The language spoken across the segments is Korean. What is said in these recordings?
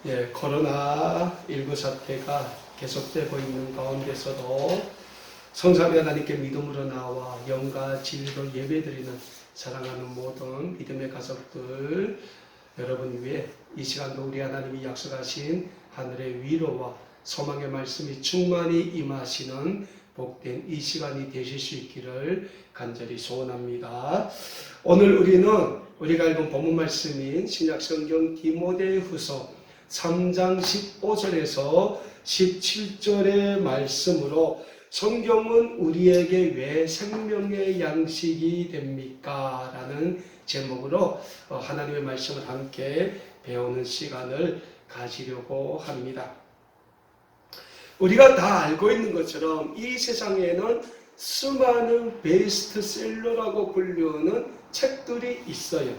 코로나19 사태가 계속되고 있는 가운데서도 성삼위 하나님께 믿음으로 나와 영과 진리로 예배드리는 사랑하는 모든 믿음의 가족들 여러분 위해 이 시간도 우리 하나님이 약속하신 하늘의 위로와 소망의 말씀이 충만히 임하시는 복된 이 시간이 되실 수 있기를 간절히 소원합니다. 오늘 우리가 읽은 본문 말씀인 신약성경 디모데후서 3장 15절에서 17절의 말씀으로 성경은 우리에게 왜 생명의 양식이 됩니까? 라는 제목으로 하나님의 말씀을 함께 배우는 시간을 가지려고 합니다. 우리가 다 알고 있는 것처럼 이 세상에는 수많은 베스트셀러라고 불리는 책들이 있어요.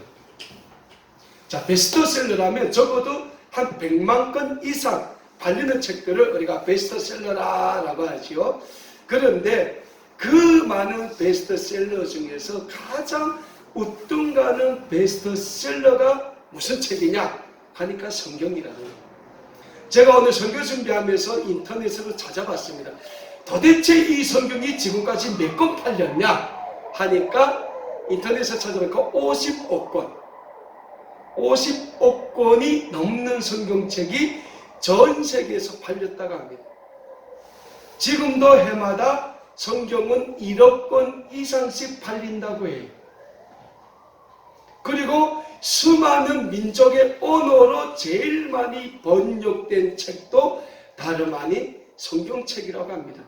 자, 베스트셀러라면 적어도 한 100만 권 이상 팔리는 책들을 우리가 베스트셀러라고 하지요. 그런데 그 많은 베스트셀러 중에서 가장 우뚱가는 베스트셀러가 무슨 책이냐 하니까 성경이라는 거예요. 제가 오늘 성경 준비하면서 인터넷으로 찾아봤습니다. 도대체 이 성경이 지금까지 몇 권 팔렸냐 하니까 인터넷에서 찾아보니까 55권 55권이 넘는 성경책이 전 세계에서 팔렸다고 합니다. 지금도 해마다 성경은 1억 권 이상씩 팔린다고 해요. 그리고 수많은 민족의 언어로 제일 많이 번역된 책도 다름 아닌 성경책이라고 합니다.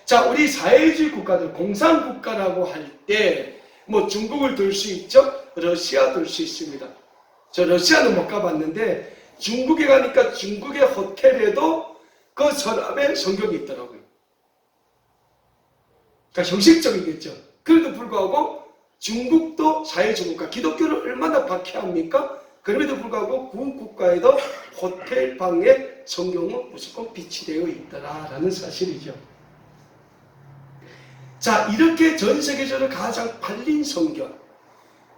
자, 우리 사회주의 국가들, 공산국가라고 할 때 뭐 중국을 들 수 있죠? 러시아 들 수 있습니다. 저 러시아는 못 가봤는데 중국에 가니까 중국의 호텔에도 그 서랍에 성경이 있더라고요. 그러니까 형식적이겠죠. 그래도 불구하고 중국도 사회주의 국가, 기독교를 얼마나 박해합니까? 그럼에도 불구하고 구국가에도 호텔 방에 성경은 무조건 비치되어 있더라라는 사실이죠. 자, 이렇게 전 세계적으로 가장 팔린 성경,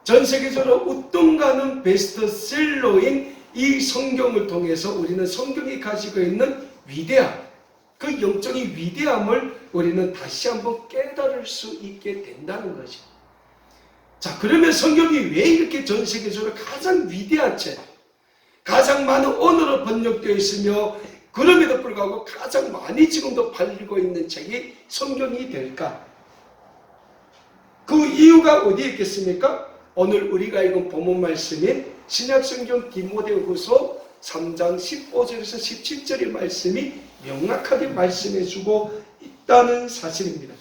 전 세계적으로 우뚱가는 베스트셀러인 이 성경을 통해서 우리는 성경이 가지고 있는 위대함, 그 영적인 위대함을 우리는 다시 한번 깨달을 수 있게 된다는 거죠. 자, 그러면 성경이 왜 이렇게 전 세계적으로 가장 위대한 책, 가장 많은 언어로 번역되어 있으며 그럼에도 불구하고 가장 많이 지금도 팔리고 있는 책이 성경이 될까? 그 이유가 어디에 있겠습니까? 오늘 우리가 읽은 본문 말씀인 신약성경 디모데후서 3장 15절에서 17절의 말씀이 명확하게 말씀해주고 있다는 사실입니다.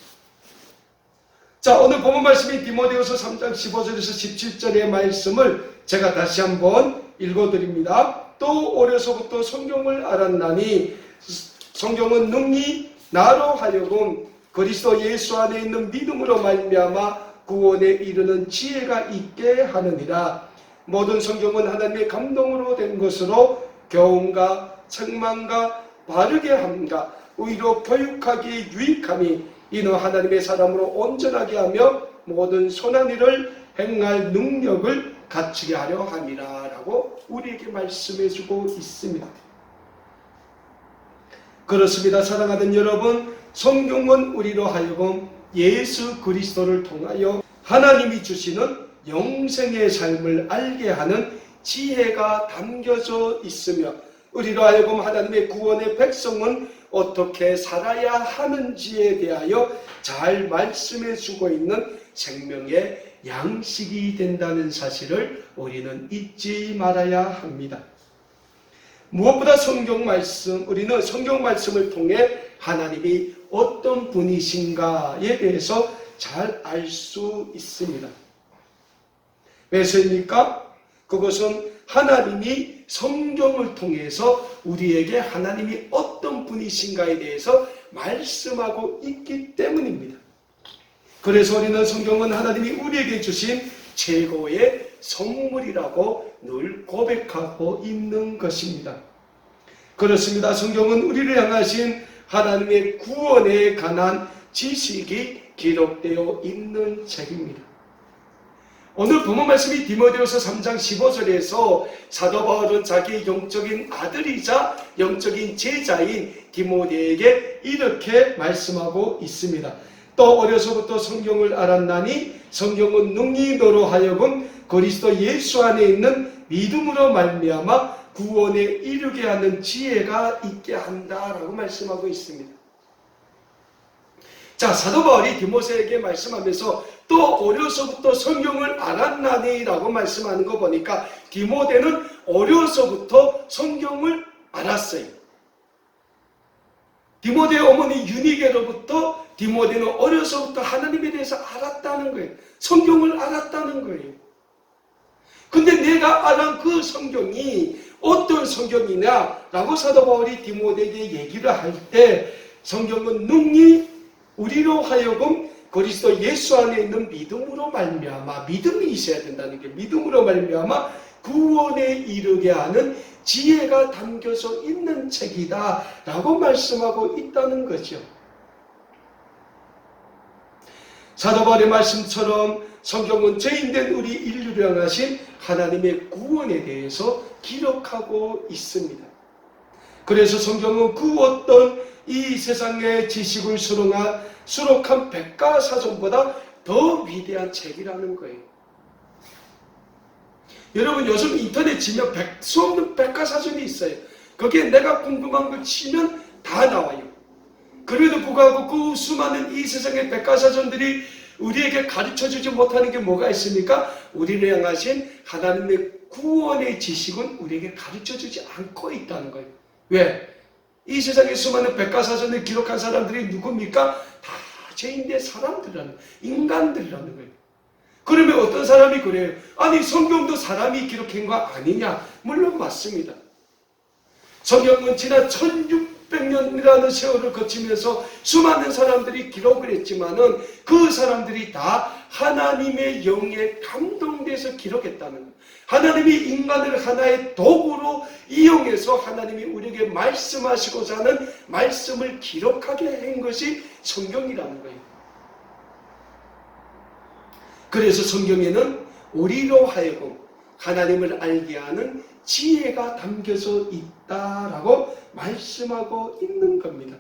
자, 오늘 본문 말씀인 디모데후서 3장 15절에서 17절의 말씀을 제가 다시 한번 읽어드립니다. 또 어려서부터 성경을 알았나니 성경은 능히 나로 하여금 그리스도 예수 안에 있는 믿음으로 말미암아 구원에 이르는 지혜가 있게 하느니라. 모든 성경은 하나님의 감동으로 된 것으로 교훈과 책망과 바르게 함과 의로 교육하기에 유익하니 이는 하나님의 사람으로 온전하게 하며 모든 선한 일을 행할 능력을 갖추게 하려 함이라 라고 우리에게 말씀해주고 있습니다. 그렇습니다. 사랑하는 여러분, 성경은 우리로 하여금 예수 그리스도를 통하여 하나님이 주시는 영생의 삶을 알게 하는 지혜가 담겨져 있으며 우리로 하여금 하나님의 구원의 백성은 어떻게 살아야 하는지에 대하여 잘 말씀해 주고 있는 생명의 양식이 된다는 사실을 우리는 잊지 말아야 합니다. 무엇보다 성경 말씀, 우리는 성경 말씀을 통해 하나님이 어떤 분이신가에 대해서 잘 알 수 있습니다. 왜서입니까? 그것은 하나님이 성경을 통해서 우리에게 하나님이 어떤 분이신가에 대해서 말씀하고 있기 때문입니다. 그래서 우리는 성경은 하나님이 우리에게 주신 최고의 선물이라고 늘 고백하고 있는 것입니다. 그렇습니다. 성경은 우리를 향하신 하나님의 구원에 관한 지식이 기록되어 있는 책입니다. 오늘 본문 말씀이 디모데후서 3장 15절에서 사도 바울은 자기의 영적인 아들이자 영적인 제자인 디모데에게 이렇게 말씀하고 있습니다. 또 어려서부터 성경을 알았나니 성경은 능히 너로 하여금 그리스도 예수 안에 있는 믿음으로 말미암아 구원에 이르게 하는 지혜가 있게 한다라고 말씀하고 있습니다. 자, 사도 바울이 디모데에게 말씀하면서 또 어려서부터 성경을 알았나니 라고 말씀하는 거 보니까 디모데는 어려서부터 성경을 알았어요. 디모데의 어머니 유니게로부터 디모데는 어려서부터 하나님에 대해서 알았다는 거예요. 성경을 알았다는 거예요. 근데 내가 알은 그 성경이 어떤 성경이냐라고 사도 바울이 디모데에게 얘기를 할 때 성경은 능히 우리로 하여금 그리스도 예수 안에 있는 믿음으로 말미암아, 믿음이 있어야 된다는 게, 믿음으로 말미암아 구원에 이르게 하는 지혜가 담겨져 있는 책이다 라고 말씀하고 있다는 거죠. 사도 바울의 말씀처럼 성경은 죄인된 우리 인류를 향하신 하나님의 구원에 대해서 기록하고 있습니다. 그래서 성경은 그 어떤 이 세상의 지식을 수록한 백과사전보다 더 위대한 책이라는 거예요. 여러분 요즘 인터넷 치면 수없는 백과사전이 있어요. 거기에 내가 궁금한 걸 치면 다 나와요. 그래도 불구하고 그 수많은 이 세상의 백과사전들이 우리에게 가르쳐주지 못하는 게 뭐가 있습니까? 우리를 향하신 하나님의 구원의 지식은 우리에게 가르쳐주지 않고 있다는 거예요. 왜? 이 세상에 수많은 백과사전을 기록한 사람들이 누굽니까? 다 죄인된 사람들이라는, 인간들이라는 거예요. 그러면 어떤 사람이 그래요? 아니 성경도 사람이 기록한 거 아니냐? 물론 맞습니다. 성경은 지난 1600년이라는 세월을 거치면서 수많은 사람들이 기록을 했지만은 그 사람들이 다 하나님의 영에 감동돼서 기록했다는 거예요. 하나님이 인간을 하나의 도구로 이용해서 하나님이 우리에게 말씀하시고자 하는 말씀을 기록하게 한 것이 성경이라는 거예요. 그래서 성경에는 우리로 하여금 하나님을 알게 하는 지혜가 담겨져 있다라고 말씀하고 있는 겁니다.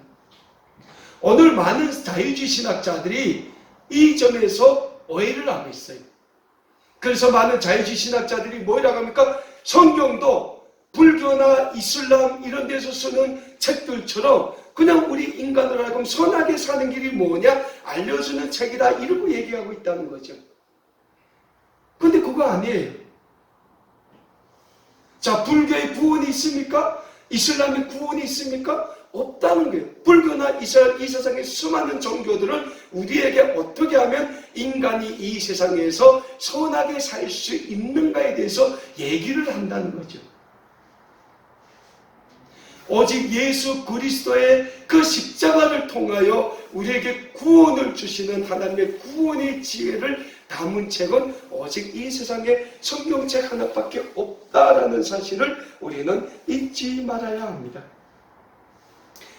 오늘 많은 자유주의 신학자들이 이 점에서 오해를 하고 있어요. 그래서 많은 자유주의 신학자들이 뭐라고 합니까? 성경도 불교나 이슬람 이런 데서 쓰는 책들처럼 그냥 우리 인간으로 하여금 선하게 사는 길이 뭐냐 알려주는 책이다 이러고 얘기하고 있다는 거죠. 근데 그거 아니에요. 자, 불교의 구원이 있습니까? 이슬람의 구원이 있습니까? 없다는 거예요. 불교나 이 세상의 수많은 종교들은 우리에게 어떻게 하면 인간이 이 세상에서 선하게 살 수 있는가에 대해서 얘기를 한다는 거죠. 오직 예수 그리스도의 그 십자가를 통하여 우리에게 구원을 주시는 하나님의 구원의 지혜를 담은 책은 오직 이 세상에 성경책 하나밖에 없다라는 사실을 우리는 잊지 말아야 합니다.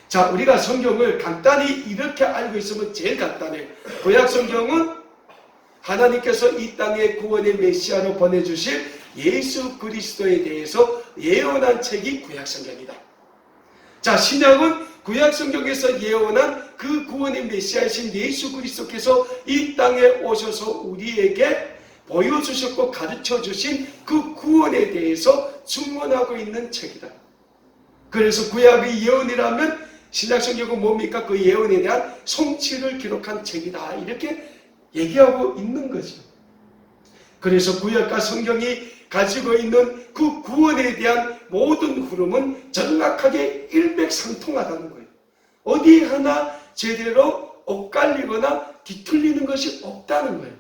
자, 우리가 성경을 간단히 이렇게 알고 있으면 제일 간단해요. 구약 성경은 하나님께서 이 땅에 구원의 메시아로 보내주실 예수 그리스도에 대해서 예언한 책이 구약 성경이다. 자, 신약은 구약 성경에서 예언한 그 구원의 메시아이신 예수 그리스도께서 이 땅에 오셔서 우리에게 보여주셨고 가르쳐주신 그 구원에 대해서 증언하고 있는 책이다. 그래서 구약의 예언이라면 신약 성경은 뭡니까? 그 예언에 대한 성취를 기록한 책이다. 이렇게 얘기하고 있는 거죠. 그래서 구약과 성경이 가지고 있는 그 구원에 대한 모든 흐름은 정확하게 일맥상통하다는 거예요. 어디 하나 제대로 엇갈리거나 뒤틀리는 것이 없다는 거예요.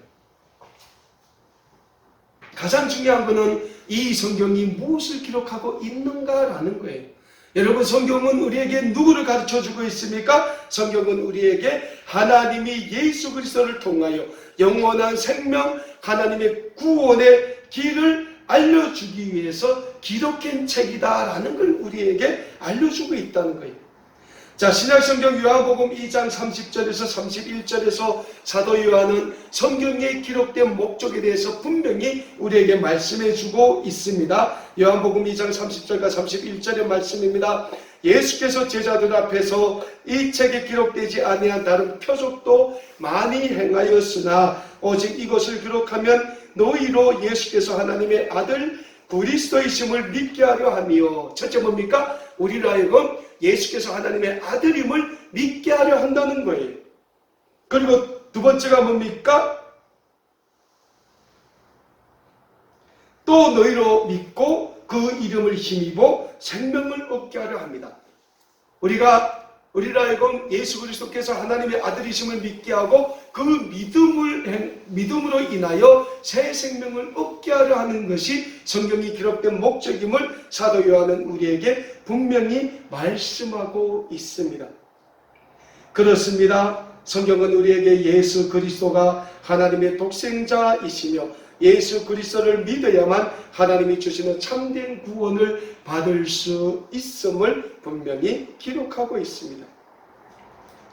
가장 중요한 것은 이 성경이 무엇을 기록하고 있는가라는 거예요. 여러분, 성경은 우리에게 누구를 가르쳐주고 있습니까? 성경은 우리에게 하나님이 예수 그리스도를 통하여 영원한 생명, 하나님의 구원의 길을 알려주기 위해서 기록한 책이다라는 걸 우리에게 알려주고 있다는 거예요. 자, 신약성경 요한복음 2장 30절에서 31절에서 사도 요한은 성경에 기록된 목적에 대해서 분명히 우리에게 말씀해 주고 있습니다. 요한복음 2장 30절과 31절의 말씀입니다. 예수께서 제자들 앞에서 이 책에 기록되지 아니한 다른 표적도 많이 행하였으나 오직 이것을 기록하면 너희로 예수께서 하나님의 아들 그리스도이심을 믿게 하려 하며, 첫째 뭡니까? 우리로 하여금 예수께서 하나님의 아들임을 믿게 하려 한다는 거예요. 그리고 두 번째가 뭡니까? 또 너희로 믿고 그 이름을 힘입어 생명을 얻게 하려 합니다. 우리로 하여금 예수 그리스도께서 하나님의 아들이심을 믿게 하고 그 믿음으로 인하여 새 생명을 얻게 하려 하는 것이 성경이 기록된 목적임을 사도 요한은 우리에게 분명히 말씀하고 있습니다. 그렇습니다. 성경은 우리에게 예수 그리스도가 하나님의 독생자이시며 예수 그리스도를 믿어야만 하나님이 주시는 참된 구원을 받을 수 있음을 분명히 기록하고 있습니다.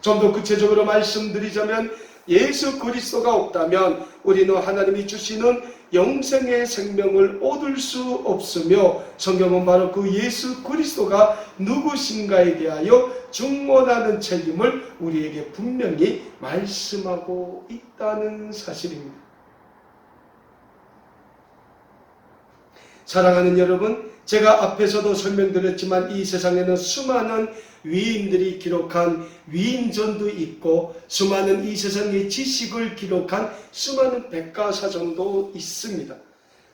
좀 더 구체적으로 말씀드리자면 예수 그리스도가 없다면 우리는 하나님이 주시는 영생의 생명을 얻을 수 없으며, 성경은 바로 그 예수 그리스도가 누구신가에 대하여 중원하는 책임을 우리에게 분명히 말씀하고 있다는 사실입니다. 사랑하는 여러분, 제가 앞에서도 설명드렸지만 이 세상에는 수많은 위인들이 기록한 위인전도 있고 수많은 이 세상의 지식을 기록한 수많은 백과사전도 있습니다.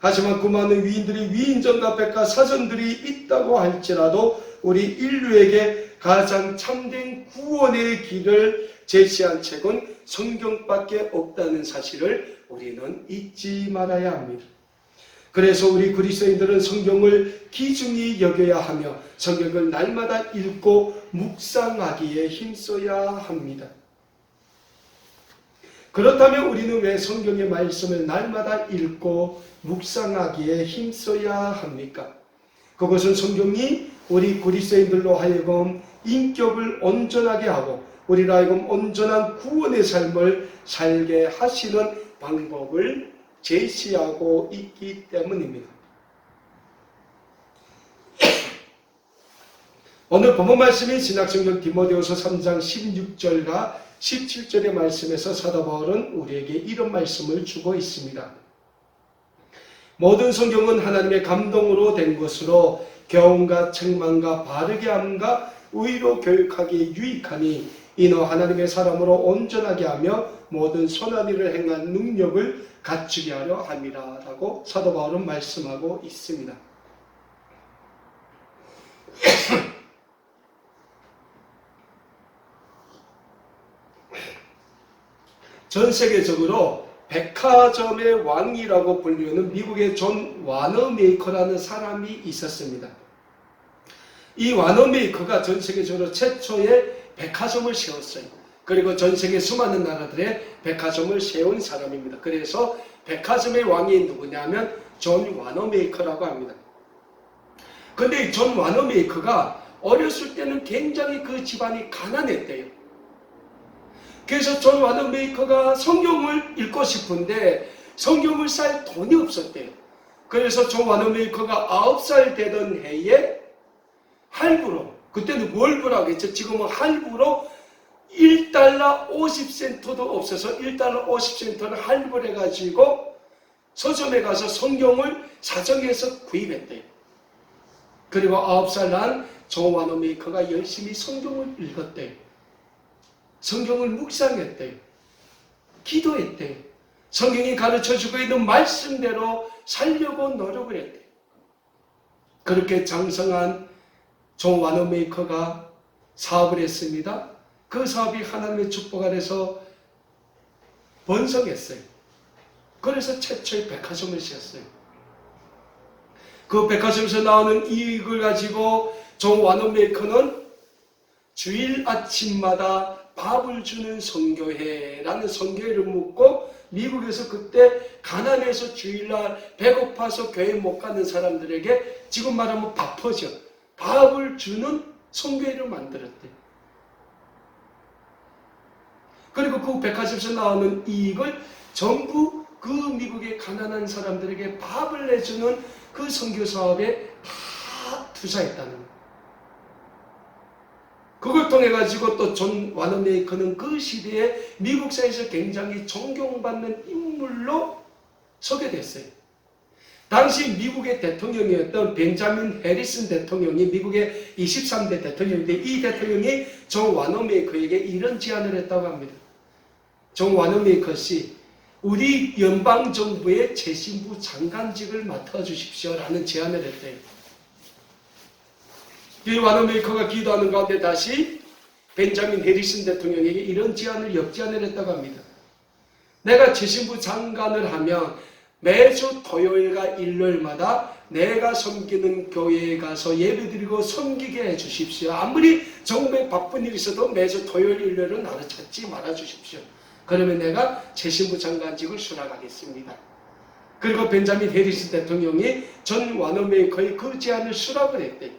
하지만 그 많은 위인들이 위인전과 백과사전들이 있다고 할지라도 우리 인류에게 가장 참된 구원의 길을 제시한 책은 성경밖에 없다는 사실을 우리는 잊지 말아야 합니다. 그래서 우리 그리스도인들은 성경을 귀중히 여겨야 하며 성경을 날마다 읽고 묵상하기에 힘써야 합니다. 그렇다면 우리는 왜 성경의 말씀을 날마다 읽고 묵상하기에 힘써야 합니까? 그것은 성경이 우리 그리스도인들로 하여금 인격을 온전하게 하고 우리로 하여금 온전한 구원의 삶을 살게 하시는 방법을 제시하고 있기 때문입니다. 오늘 본문 말씀인 신약성경 디모데후서 3장 16절과 17절의 말씀에서 사도 바울은 우리에게 이런 말씀을 주고 있습니다. 모든 성경은 하나님의 감동으로 된 것으로 교훈과 책망과 바르게 함과 의로 교육하기에 유익하니 이는 하나님의 사람으로 온전하게 하며 모든 선한 일을 행한 능력을 갖추게 하려 함이라 라고 사도 바울은 말씀하고 있습니다. 전 세계적으로 백화점의 왕이라고 불리우는 미국의 존 와너메이커라는 사람이 있었습니다. 이 와너메이커가 전 세계적으로 최초의 백화점을 세웠어요. 그리고 전 세계 수많은 나라들의 백화점을 세운 사람입니다. 그래서 백화점의 왕이 누구냐면 존 와너메이커라고 합니다. 근데 존 와너메이커가 어렸을 때는 굉장히 그 집안이 가난했대요. 그래서 존 와너메이커가 성경을 읽고 싶은데 성경을 살 돈이 없었대요. 그래서 존 와너메이커가 9살 되던 해에 할부로, 그때는 월부라고 했죠. 지금은 할부로 $1 50센트도 없어서 $1 50센트를 할부를 해가지고 서점에 가서 성경을 사정해서 구입했대요. 그리고 9살 난 존 와너메이커가 열심히 성경을 읽었대요. 성경을 묵상했대요. 기도했대요. 성경이 가르쳐주고 있는 말씀대로 살려고 노력을 했대요. 그렇게 장성한 존 와너메이커가 사업을 했습니다. 그 사업이 하나님의 축복 아래서 번성했어요. 그래서 최초의 백화점을 지었어요. 그 백화점에서 나오는 이익을 가지고 존 와너메이커는 주일 아침마다 밥을 주는 선교회라는 선교회를 묻고 미국에서 그때 가난해서 주일날 배고파서 교회 못 가는 사람들에게 지금 말하면 밥퍼죠. 밥을 주는 선교회를 만들었대요. 그리고 그 백화점에서 나오는 이익을 전부 그 미국의 가난한 사람들에게 밥을 내주는 그 선교 사업에 다 투자했다는 거예요. 그걸 통해 가지고 또 존 와너메이커는 그 시대에 미국 사회에서 굉장히 존경받는 인물로 소개됐어요. 당시 미국의 대통령이었던 벤자민 해리슨 대통령이 미국의 23대 대통령인데, 이 대통령이 존 와너메이커에게 이런 제안을 했다고 합니다. 존 와너메이커 씨, 우리 연방정부의 재신부 장관직을 맡아주십시오 라는 제안을 했대요. 이 와너메이커가 기도하는 가운데 다시 벤자민 해리슨 대통령에게 이런 제안을 역제안을 했다고 합니다. 내가 재신부 장관을 하면 매주 토요일과 일요일마다 내가 섬기는 교회에 가서 예배드리고 섬기게 해주십시오. 아무리 정말 바쁜 일이 있어도 매주 토요일 일요일은 나를 찾지 말아주십시오. 그러면 내가 재신부 장관직을 수락하겠습니다. 그리고 벤자민 해리슨 대통령이 존 와너메이커의 그 제안을 수락을 했대요.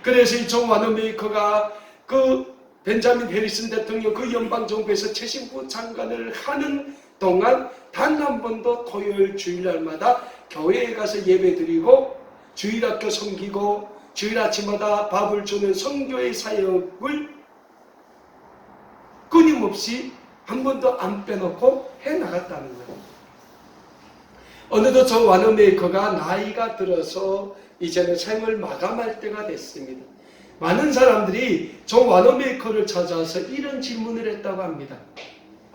그래서 이 존 와너메이커가 그 벤자민 해리슨 대통령 그 연방정부에서 재신부 장관을 하는 동안 단 한 번도 토요일 주일날마다 교회에 가서 예배드리고 주일학교 섬기고 주일 아침마다 밥을 주는 선교의 사역을 끊임없이 한 번도 안 빼놓고 해나갔다는 거예요. 어느덧 존 와너메이커가 나이가 들어서 이제는 생을 마감할 때가 됐습니다. 많은 사람들이 존 와너메이커를 찾아와서 이런 질문을 했다고 합니다.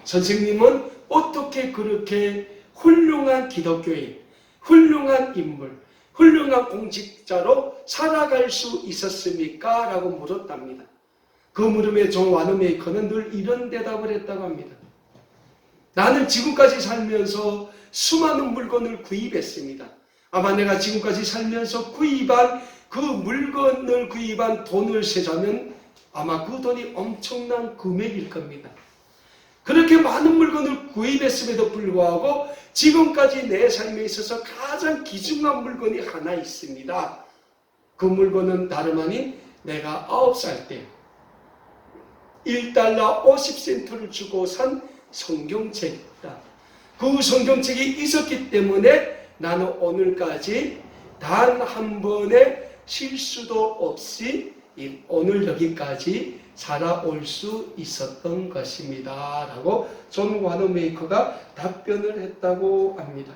선생님은 어떻게 그렇게 훌륭한 기독교인, 훌륭한 인물, 훌륭한 공직자로 살아갈 수 있었습니까? 라고 물었답니다. 그 물음에 존 와너메이커는 늘 이런 대답을 했다고 합니다. 나는 지금까지 살면서 수많은 물건을 구입했습니다. 아마 내가 지금까지 살면서 구입한 그 물건을 구입한 돈을 세자면 아마 그 돈이 엄청난 금액일 겁니다. 그렇게 많은 물건을 구입했음에도 불구하고 지금까지 내 삶에 있어서 가장 귀중한 물건이 하나 있습니다. 그 물건은 다름 아닌 내가 9살 때 $1 50센트를 주고 산 성경책이다. 그 성경책이 있었기 때문에 나는 오늘까지 단 한 번의 실수도 없이 오늘 여기까지 살아올 수 있었던 것입니다. 라고 존 와너메이커가 답변을 했다고 합니다.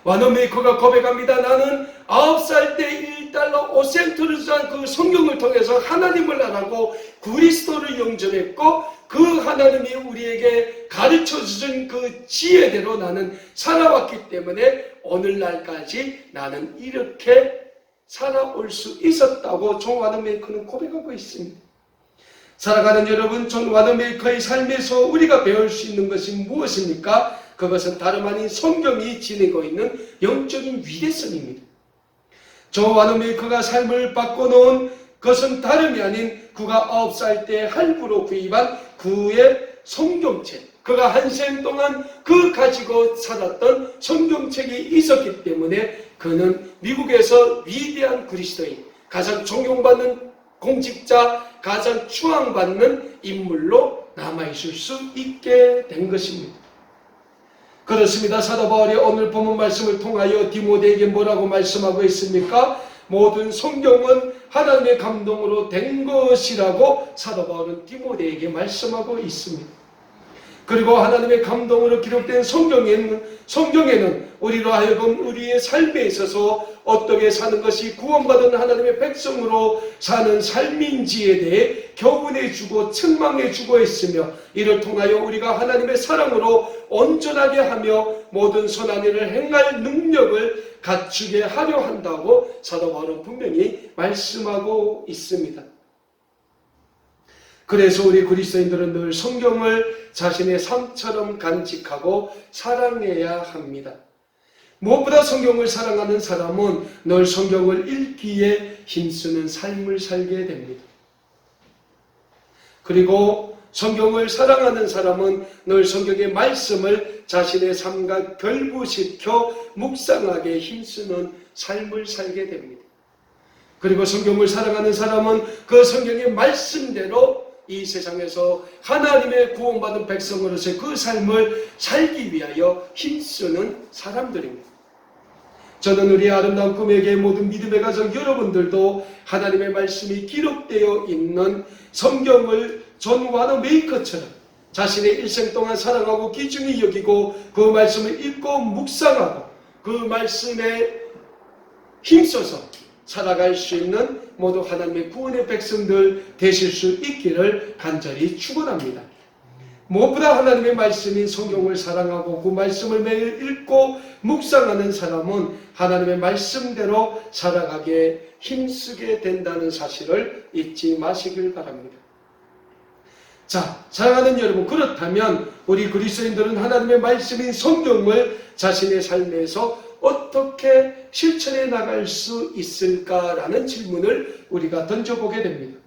와너메이커가 고백합니다. 나는 9살 때 $1 5센트를 산 그 성경을 통해서 하나님을 알고 그리스도를 영접했고 그 하나님이 우리에게 가르쳐 주신 그 지혜대로 나는 살아왔기 때문에 오늘날까지 나는 이렇게 살아올 수 있었다고 존 와너메이커는 고백하고 있습니다. 살아가는 여러분, 존 와너메이커의 삶에서 우리가 배울 수 있는 것이 무엇입니까? 그것은 다름 아닌 성경이 지니고 있는 영적인 위대성입니다. 존 와너메이커가 삶을 바꿔놓은 것은 다름이 아닌 그가 9살 때 할부로 구입한 그의 성경책, 그가 한 생 동안 그 가지고 살았던 성경책이 있었기 때문에 그는 미국에서 위대한 그리스도인, 가장 존경받는 공직자, 가장 추앙받는 인물로 남아있을 수 있게 된 것입니다. 그렇습니다. 사도 바울이 오늘 본문 말씀을 통하여 디모데에게 뭐라고 말씀하고 있습니까? 모든 성경은 하나님의 감동으로 된 것이라고 사도 바울은 디모데에게 말씀하고 있습니다. 그리고 하나님의 감동으로 기록된 성경에는 우리로 하여금 우리의 삶에 있어서 어떻게 사는 것이 구원받은 하나님의 백성으로 사는 삶인지에 대해 교훈해주고 책망해주고 있으며, 이를 통하여 우리가 하나님의 사랑으로 온전하게 하며 모든 선한 일을 행할 능력을 갖추게 하려 한다고 사도 바울은 분명히 말씀하고 있습니다. 그래서 우리 그리스도인들은 늘 성경을 자신의 삶처럼 간직하고 사랑해야 합니다. 무엇보다 성경을 사랑하는 사람은 늘 성경을 읽기에 힘쓰는 삶을 살게 됩니다. 그리고 성경을 사랑하는 사람은 늘 성경의 말씀을 자신의 삶과 결부시켜 묵상하게 힘쓰는 삶을 살게 됩니다. 그리고 성경을 사랑하는 사람은 그 성경의 말씀대로 이 세상에서 하나님의 구원받은 백성으로서의 그 삶을 살기 위하여 힘쓰는 사람들입니다. 저는 우리 아름다운 꿈에게 모든 믿음의 가족 여러분들도 하나님의 말씀이 기록되어 있는 성경을 존 와너 메이커처럼 자신의 일생 동안 사랑하고 귀중히 여기고 그 말씀을 읽고 묵상하고 그 말씀에 힘써서 살아갈 수 있는 모두 하나님의 구원의 백성들 되실 수 있기를 간절히 축원합니다. 무엇보다 하나님의 말씀인 성경을 사랑하고 그 말씀을 매일 읽고 묵상하는 사람은 하나님의 말씀대로 살아가게 힘쓰게 된다는 사실을 잊지 마시길 바랍니다. 자, 사랑하는 여러분, 그렇다면 우리 그리스도인들은 하나님의 말씀인 성경을 자신의 삶에서 어떻게 실천해 나갈 수 있을까라는 질문을 우리가 던져보게 됩니다.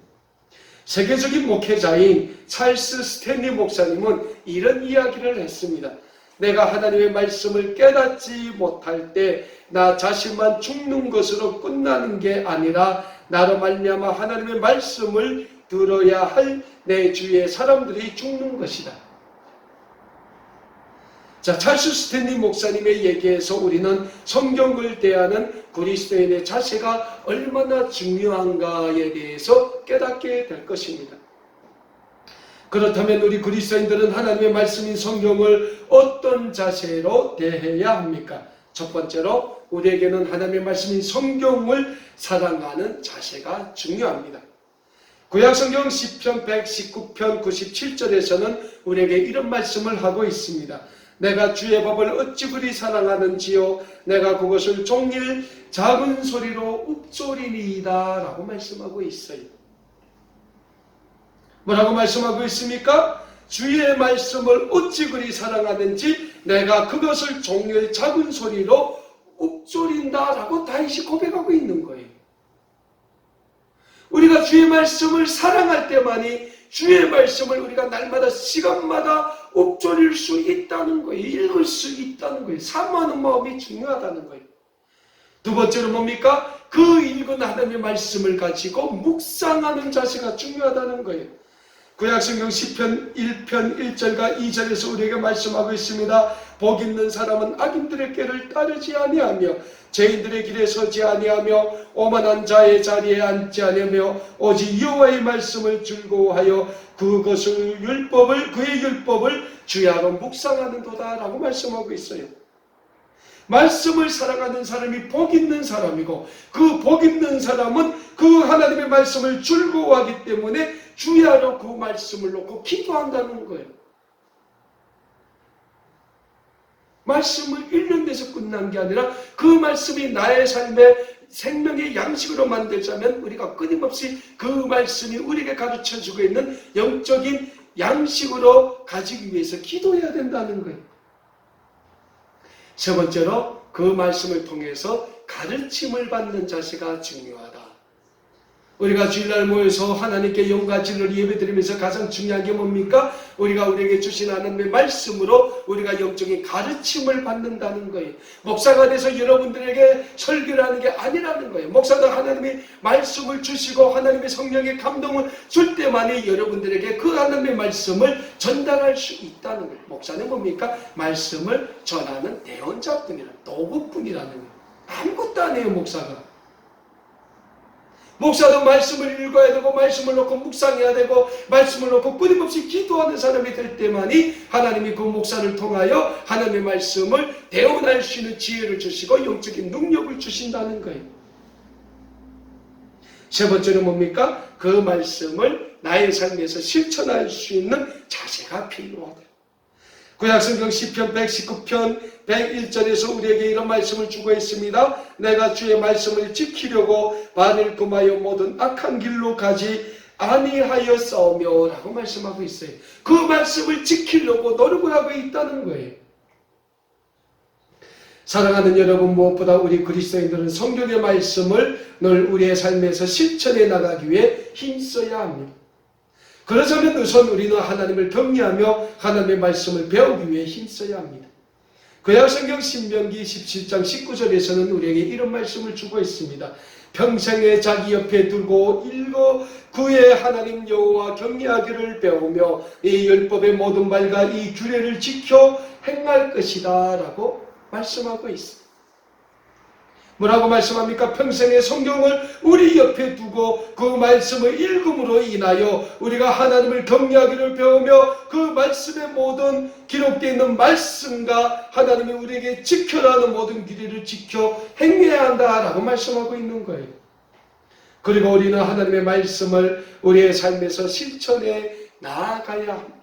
세계적인 목회자인 찰스 스탠리 목사님은 이런 이야기를 했습니다. 내가 하나님의 말씀을 깨닫지 못할 때 나 자신만 죽는 것으로 끝나는 게 아니라 나로 말미암아 하나님의 말씀을 들어야 할 내 주위의 사람들이 죽는 것이다. 자, 찰스 스탠리 목사님의 얘기에서 우리는 성경을 대하는 그리스도인의 자세가 얼마나 중요한가에 대해서 깨닫게 될 것입니다. 그렇다면 우리 그리스도인들은 하나님의 말씀인 성경을 어떤 자세로 대해야 합니까? 첫 번째로 우리에게는 하나님의 말씀인 성경을 사랑하는 자세가 중요합니다. 구약성경 시편 119편 97절에서는 우리에게 이런 말씀을 하고 있습니다. 내가 주의 법을 어찌 그리 사랑하는지요 내가 그것을 종일 작은 소리로 읊조리니이다 라고 말씀하고 있어요. 뭐라고 말씀하고 있습니까? 주의 말씀을 어찌 그리 사랑하는지 내가 그것을 종일 작은 소리로 읊조린다 라고 다윗이 고백하고 있는 거예요. 우리가 주의 말씀을 사랑할 때만이 주의 말씀을 우리가 날마다 시간마다 읊조릴 수 있다는 거예요. 읽을 수 있다는 거예요. 사모하는 마음이 중요하다는 거예요. 두 번째로 뭡니까? 그 읽은 하나님의 말씀을 가지고 묵상하는 자세가 중요하다는 거예요. 구약성경 시편 1편 1절과 2절에서 우리에게 말씀하고 있습니다. 복 있는 사람은 악인들의 꾀를 따르지 아니하며 죄인들의 길에 서지 아니하며 오만한 자의 자리에 앉지 아니하며 오직 여호와의 말씀을 즐거워하여 그의 율법을 주야로 묵상하는도다 라고 말씀하고 있어요. 말씀을 사랑하는 사람이 복 있는 사람이고 그 복 있는 사람은 그 하나님의 말씀을 즐거워하기 때문에 주야로 그 말씀을 놓고 기도한다는 거예요. 말씀을 읽는 데서 끝난 게 아니라 그 말씀이 나의 삶의 생명의 양식으로 만들자면 우리가 끊임없이 그 말씀이 우리에게 가르쳐주고 있는 영적인 양식으로 가지기 위해서 기도해야 된다는 거예요. 세 번째로 그 말씀을 통해서 가르침을 받는 자세가 중요하다. 우리가 주일날 모여서 하나님께 영과 진리를 예배드리면서 가장 중요한 게 뭡니까? 우리가 우리에게 주신 하나님의 말씀으로 우리가 영적인 가르침을 받는다는 거예요. 목사가 돼서 여러분들에게 설교를 하는 게 아니라는 거예요. 목사가 하나님의 말씀을 주시고 하나님의 성령의 감동을 줄 때만이 여러분들에게 그 하나님의 말씀을 전달할 수 있다는 거예요. 목사는 뭡니까? 말씀을 전하는 대언자뿐이라, 도구뿐이라는 거예요. 아무것도 안 해요, 목사가. 목사도 말씀을 읽어야 되고 말씀을 놓고 묵상해야 되고 말씀을 놓고 끊임없이 기도하는 사람이 될 때만이 하나님이 그 목사를 통하여 하나님의 말씀을 대언할 수 있는 지혜를 주시고 영적인 능력을 주신다는 거예요. 세 번째는 뭡니까? 그 말씀을 나의 삶에서 실천할 수 있는 자세가 필요하다. 구약성경 시편 119편 101절에서 우리에게 이런 말씀을 주고 있습니다. 내가 주의 말씀을 지키려고 발을 금하여 모든 악한 길로 가지 아니하였사오며 라고 말씀하고 있어요. 그 말씀을 지키려고 노력을 하고 있다는 거예요. 사랑하는 여러분, 무엇보다 우리 그리스도인들은 성경의 말씀을 늘 우리의 삶에서 실천해 나가기 위해 힘써야 합니다. 그러자면 우선 우리는 하나님을 경외하며 하나님의 말씀을 배우기 위해 힘써야 합니다. 구약성경 신명기 17장 19절에서는 우리에게 이런 말씀을 주고 있습니다. 평생에 자기 옆에 두고 읽어 구의 하나님 여호와 경외하기를 배우며 이 율법의 모든 말과 이 규례를 지켜 행할 것이다 라고 말씀하고 있습니다. 뭐라고 말씀합니까? 평생의 성경을 우리 옆에 두고 그 말씀을 읽음으로 인하여 우리가 하나님을 경외하기를 배우며 그 말씀의 모든 기록되어 있는 말씀과 하나님이 우리에게 지켜라는 모든 규례를 지켜 행해야 한다라고 말씀하고 있는 거예요. 그리고 우리는 하나님의 말씀을 우리의 삶에서 실천해 나아가야 합니다.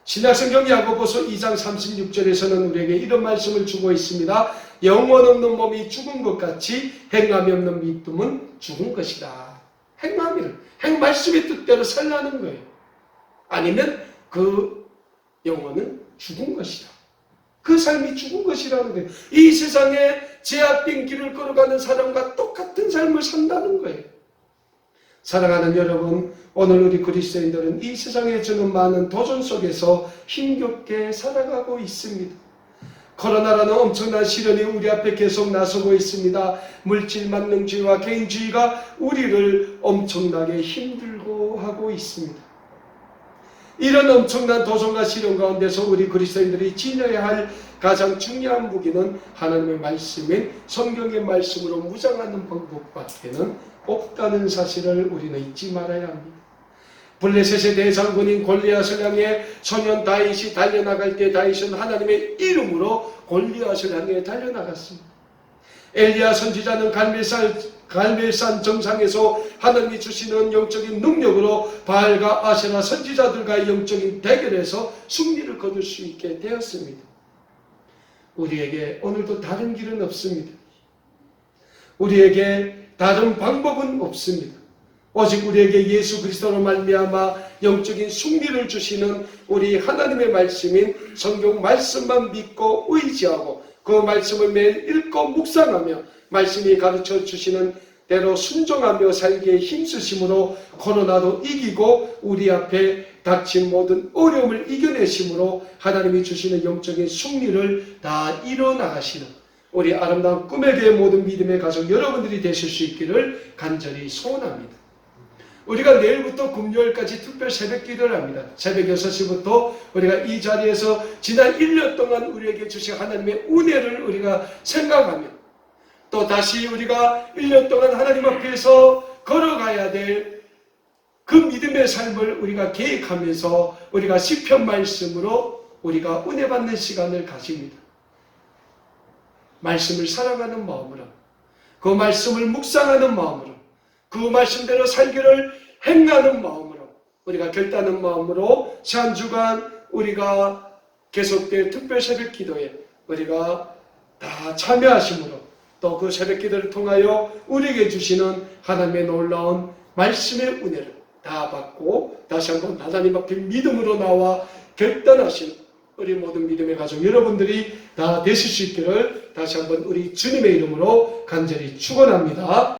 신약성경 야고보서 2장 36절에서는 우리에게 이런 말씀을 주고 있습니다. 영혼 없는 몸이 죽은 것 같이 행함이 없는 믿음은 죽은 것이다. 말씀의 뜻대로 살라는 거예요. 아니면 그 영혼은 죽은 것이다. 그 삶이 죽은 것이라는 거예요. 이 세상에 제약된 길을 걸어가는 사람과 똑같은 삶을 산다는 거예요. 사랑하는 여러분, 오늘 우리 그리스도인들은 이 세상에 주는 많은 도전 속에서 힘겹게 살아가고 있습니다. 코로나라는 엄청난 시련이 우리 앞에 계속 나서고 있습니다. 물질 만능주의와 개인주의가 우리를 엄청나게 힘들고 하고 있습니다. 이런 엄청난 도전과 시련 가운데서 우리 그리스도인들이 지녀야 할 가장 중요한 무기는 하나님의 말씀인 성경의 말씀으로 무장하는 방법밖에는 없다는 사실을 우리는 잊지 말아야 합니다. 블레셋의 대장군인 골리앗을 향해 소년 다윗이 달려나갈 때 다윗은 하나님의 이름으로 골리앗을 향해 달려나갔습니다. 엘리야 선지자는 갈멜산 정상에서 하나님이 주시는 영적인 능력으로 바알과 아세라 선지자들과의 영적인 대결에서 승리를 거둘 수 있게 되었습니다. 우리에게 오늘도 다른 길은 없습니다. 우리에게 다른 방법은 없습니다. 오직 우리에게 예수 그리스도로 말미암아 영적인 승리를 주시는 우리 하나님의 말씀인 성경 말씀만 믿고 의지하고 그 말씀을 매일 읽고 묵상하며 말씀이 가르쳐 주시는 대로 순종하며 살기에 힘쓰심으로 코로나도 이기고 우리 앞에 닥친 모든 어려움을 이겨내심으로 하나님이 주시는 영적인 승리를 다 이뤄나가시는 우리 아름다운 꿈의 교회 모든 믿음의 가족 여러분들이 되실 수 있기를 간절히 소원합니다. 우리가 내일부터 금요일까지 특별 새벽 기도를 합니다. 새벽 6시부터 우리가 이 자리에서 지난 1년 동안 우리에게 주신 하나님의 은혜를 우리가 생각하며 또 다시 우리가 1년 동안 하나님 앞에서 걸어가야 될 그 믿음의 삶을 우리가 계획하면서 우리가 시편 말씀으로 우리가 은혜 받는 시간을 가집니다. 말씀을 사랑하는 마음으로 그 말씀을 묵상하는 마음으로 그 말씀대로 살기를 행하는 마음으로 우리가 결단하는 마음으로 한 주간 우리가 계속될 특별 새벽 기도에 우리가 다 참여하심으로 또 그 새벽 기도를 통하여 우리에게 주시는 하나님의 놀라운 말씀의 은혜를 다 받고 다시 한번 하나님 앞에 믿음으로 나와 결단하시는 우리 모든 믿음의 가족 여러분들이 다 되실 수 있기를 다시 한번 우리 주님의 이름으로 간절히 축원합니다.